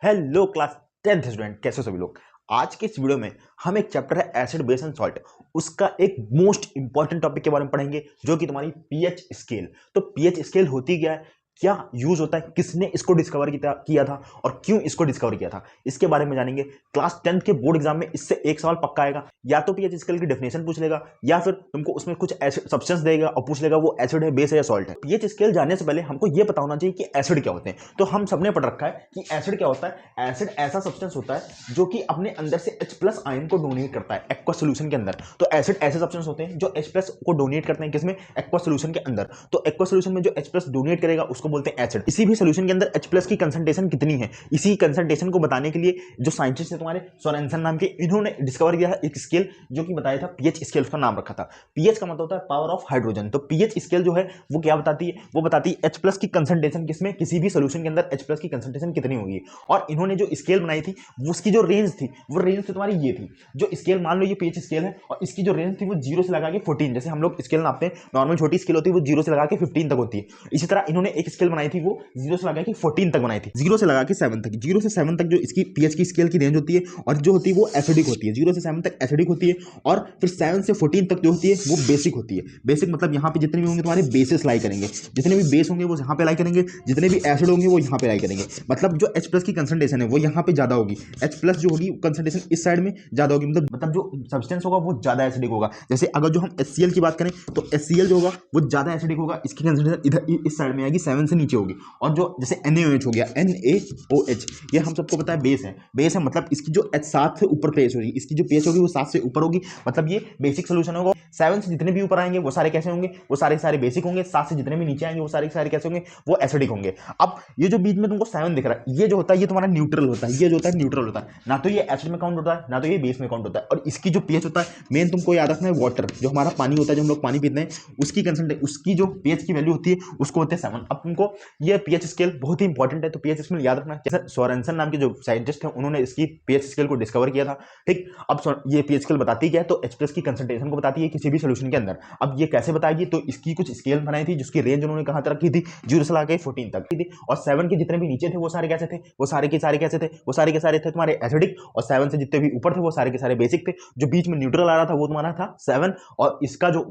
Hello class 10th student, कैसे हो सभी लोग। आज के इस वीडियो में हम एक चैप्टर है एसिड बेस एंड सॉल्ट, उसका एक मोस्ट इंपॉर्टेंट टॉपिक के बारे में पढ़ेंगे जो कि तुम्हारी पीएच स्केल। तो पीएच स्केल होती क्या है, क्या यूज होता है, किसने इसको डिस्कवर किया था और क्यों इसको डिस्कवर किया था, इसके बारे में जानेंगे। क्लास 10th के बोर्ड एग्जाम में इससे एक सवाल पक्का आएगा, या तो पीएच स्केल की डेफिनेशन पूछ लेगा या फिर तुमको उसमें कुछ सब्सटेंस देगा और पूछ लेगा वो एसिड है, बेस है या सॉल्ट है। पीएच स्केल जानने से पहले हमको ये पता होना चाहिए कि एसिड क्या होते हैं। तो हम सबने पढ़ रखा है कि एसिड क्या होता है। एसिड ऐसा सब्सटेंस होता है जो कि अपने अंदर से H+ आयन को डोनेट करता है एक्वा सोल्यूशन के अंदर। तो एसिड ऐसे सब्सटेंस होते हैं जो H+ को डोनेट करते हैं, किसमें, एक्वा सोल्यूशन के अंदर। तो एक्वा सोल्यूशन में जो H+ डोनेट करेगा उसको बोलते हैं एसिड। इसी भी सोल्यूशन के अंदर H+ की कंसंट्रेशन कितनी है, इसी कंसंट्रेशन को बताने के लिए जो साइंटिस्ट है तुम्हारे सोरेनसन नाम के, इन्होंने डिस्कवर किया है एक स्केल जो कि बताया था पीएच स्केल, उसका नाम रखा था। पीएच का मतलब होता है पावर ऑफ हाइड्रोजन। तो पीएच स्केल जो है वो क्या बताती है, वो बताती है H+ की कंसंट्रेशन किसमें, किसी भी सोल्यूशन के अंदर H+ की कंसंट्रेशन कितनी होगी। और इन्होंने जो स्केल बनाई थी उसकी जो रेंज थी वो रेंज थी तुम्हारी ये थी। जो स्केल मान लो ये पीएच स्केल है और इसकी जो रेंज थी वो 0 से लगा के 14, जैसे हम लोग स्केल नापते हैं नॉर्मल छोटी स्केल होती है वो 0 से लगा के 15 तक होती है। इसी तरह इन्होंने एक स्केल बनाई थी वो 0 से लगा के 14 तक बनाई थी, 0 से लगा के 7 तक। 0 से 7 तक जो इसकी पीएच की स्केल की रेंज होती है और जो होती है वो एसिडिक होती है। 0 से 7 तक एसिडिक होती है और फिर 7 से 14 तक जो होती है वो बेसिक होती है। बेसिक मतलब यहाँ पे जितने भी होंगे तुम्हारे बेसिस लाई करेंगे, जितने भी बेस होंगे वो यहाँ पे लाई करेंगे, जितने भी एसिड होंगे वो यहाँ पे लाई करेंगे। मतलब जो H+ की कंसंट्रेशन है वो यहाँ पे ज्यादा होगी, H+ जो होगी कंसंट्रेशन इस साइड में ज्यादा होगी, मतलब जो सब्सटेंस होगा वो ज्यादा एसिडिक होगा। जैसे अगर जो हम HCl की बात करें तो HCl जो होगा वो ज्यादा एसिडिक होगा, इसकी कंसंट्रेशन इधर इस साइड में आएगी, 7 से नीचे होगी। और जो जैसे NaOH हो गया, NaOH, ये हम सबको पता है बेस है। बेस है मतलब इसकी जो H7 से ऊपर पीएच होगी, इसकी जो पीएच होगी वो 7 से ऊपर होगी, मतलब ये बेसिक सोल्यूशन होगा। 7 से जितने भी ऊपर आएंगे वो सारे कैसे होंगे, वो सारे सारे बेसिक होंगे। 7 से जितने भी नीचे आएंगे वो सारे सारे कैसे होंगे, वो एसिडिक होंगे। अब ये जो बीच में तुमको 7 दिख रहा है ये जो होता है ये तुम्हारा न्यूट्रल होता है, ये जो होता है न्यूट्रल होता है, ना तो ये एसिड में काउंट होता है ना तो ये बेस में काउंट होता है। और इसकी जो पीएच होता है मेन तुमको याद रखना है, वाटर जो हमारा पानी होता है, जो हम लोग पानी पीते हैं, उसकी कंसंट्रेशन, उसकी जो पीएच की वैल्यू होती है उसको होते हैं 7। अब तुमको ये पीएच स्केल बहुत ही इंपॉर्टेंट है, तो पीएच स्केल याद रखना। जैसे सोरेनसन नाम के जो साइंटिस्ट हैं उन्होंने इसकी पीएच स्केल को डिस्कवर किया था, ठीक। अब ये पीएच स्केल बताती क्या है, तो H+ की कंसंट्रेशन को बताती है किसी भी सोल्यूशन के अंदर। अब ये कैसे बताएगी, तो इसकी कुछ स्केल बनाई थी जिसकी रेंज उन्होंने कहां तक रखी थी, 0 से लेकर 14 तक थी। और 7 के जितने भी नीचे थे वो सारे कैसे थे, वो सारे के सारे कैसे थे, वो सारे के सारे थे तुम्हारे एसिडिक। और 7 से जितने भी ऊपर थे वो सारे के सारे बेसिक थे। जो बीच में न्यूट्रल आ रहा था वो तुम्हारा था 7। और इसका जो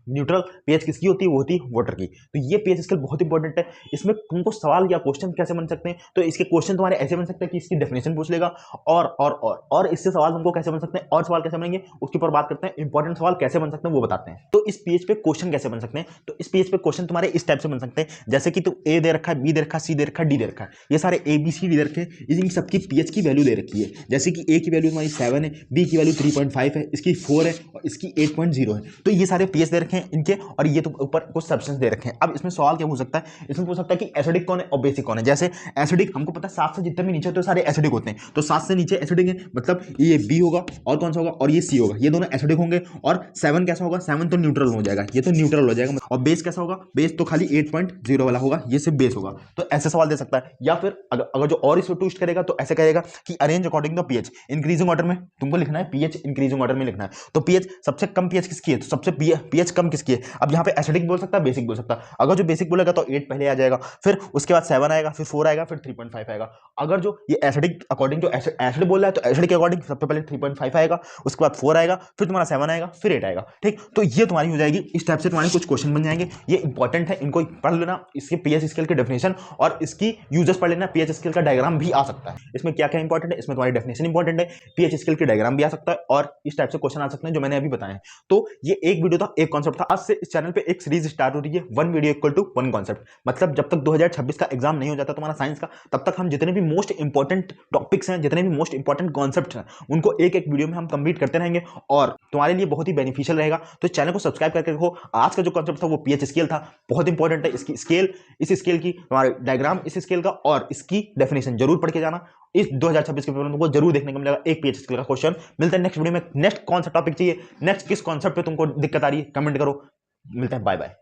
न्यूट्रल पीएच किसकी होती है, वो होती है वाटर की। तो ये पीएच स्केल बहुत इंपॉर्टेंट है। इसमें तुमको सवाल या क्वेश्चन कैसे बन सकते हैं, तो इसके क्वेश्चन तुम्हारे ऐसे बन सकते हैं कि इसकी डेफिनेशन पूछ लेगा और इससे सवाल तुमको कैसे बन सकते हैं, और सवाल कैसे बनेंगे उसके ऊपर बात करते हैं। इंपॉर्टेंट सवाल कैसे बन सकते हैं वो बताते हैं। तो इस पेज पे क्वेश्चन कैसे बन सकते हैं, तो इस पेज पे क्वेश्चन तुम्हारे इस टाइप से बन सकते हैं, जैसे कि तो ए दे रखा है, बी दे रखा है, सी दे रखा है, डी दे रखा है। ये सारे ABCD दे रखे हैं, इन सबकी पीएच की वैल्यू दे रखी है। जैसे कि ए की वैल्यू तुम्हारी 7 है, बी की वैल्यू 3.5 है, इसकी 4 है और इसकी 8.0 है। तो ये सारे पीएच दे रखे हैं इनके, और ये तो ऊपर कुछ सब्सटेंस दे रखे हैं। अब इसमें सवाल क्या पूछ सकता है, इसमें पूछ सकता है कि एसिडिक कौन है और बेसिक कौन है। जैसे एसिडिक हमको पता है 7 से जितने भी नीचे तो सारे एसिडिक होते हैं, तो 7 से नीचे एसिडिक है, मतलब ये बी होगा और कौन सा होगा, और ये सी होगा, ये दोनों एसिडिक होंगे। और 7 कैसा होगा, 7 तो न्यूट्रल हो जाएगा, ये तो न्यूट्रल हो जाएगा। और बेस कैसा होगा, बेस तो खाली 8.0 वाला होगा, ये सिर्फ बेस होगा। तो ऐसे सवाल दे सकता है। या फिर अगर जो और इसको ट्विस्ट करेगा तो ऐसे कहेगा कि arrange according to pH increasing order में तुमको लिखना है, पीएच इंक्रीजिंग ऑर्डर में लिखना है। तो पीएच सबसे कम पीएच किसकी है, तो सबसे पीएच कम किसकी है। अब यहाँ पे एसिडिक बोल सकता है, बेसिक बोल सकता है। अगर जो बेसिक बोलेगा तो 8 पहले आ जाएगा, फिर उसके बाद 7 आएगा, फिर 4 आएगा, फिर 3.5 आएगा। अगर जो ये एसिडिक अकॉर्डिंग टू एसिड बोल रहा है तो एसिड के अकॉर्डिंग सबसे पहले 3.5 आएगा, उसके बाद 4 आएगा, फिर तुम्हारा 7 आएगा, फिर 8 आएगा, ठीक। तो ये तुम्हारी हो जाएगी। इस टाइप से तुम्हारे कुछ क्वेश्चन बन जाएंगे, ये इंपॉर्टेंट है, इनको पढ़ लेना। इसके पीएच स्केल की डेफिनेशन और इसकी यूजेस पढ़ लेना। पीएच स्केल का डायग्राम भी आ सकता है, इसमें क्या क्या इंपॉर्टेंट है, इसमें तुम्हारी डेफिनेशन इंपॉर्टेंट है, पीएच स्केल की डायग्राम भी आ सकता है, और इस टाइप से क्वेश्चन आ सकते हैं जो मैंने अभी बताया है। तो ये एक वीडियो था, एक कॉन्सेप्ट था। आज से इस चैनल पे एक सीरीज स्टार्ट हो रही है, 1 वीडियो इक्वल टू 1 कॉन्सेप्ट। मतलब जब तक 2026 का एग्जाम नहीं हो जाता तुम्हारा साइंस का, तब तक हम जितने भी मोस्ट इंपॉर्टेंट टॉपिक्स हैं, जितने भी मोस्ट इंपॉर्टेंट कॉन्सेप्ट हैं, उनको एक एक वीडियो में हम कंप्लीट करते रहेंगे, और तुम्हारे लिए बहुत ही बेनिफिशियल रहेगा। तो चैनल को सब्सक्राइब करके रखो। आज का जो कॉन्सेप्ट था वो पीएच स्केल था, बहुत इंपॉर्टेंट है। इसकी स्केल, इस स्केल की तुम्हारे डायग्राम इस स्केल का, और इसकी डेफिनेशन जरूर पढ़ के जाना। इस 2026 के पेपर में तुमको जरूर देखने को मिलेगा एक पीएच स्केल का क्वेश्चन। मिलता है नेक्स्ट वीडियो में। नेक्स्ट कौन सा टॉपिक चाहिए, नेक्स्ट किस कॉन्सेप्ट पे तुमको दिक्कत आ रही है, कमेंट करो। मिलते हैं, बाय बाय।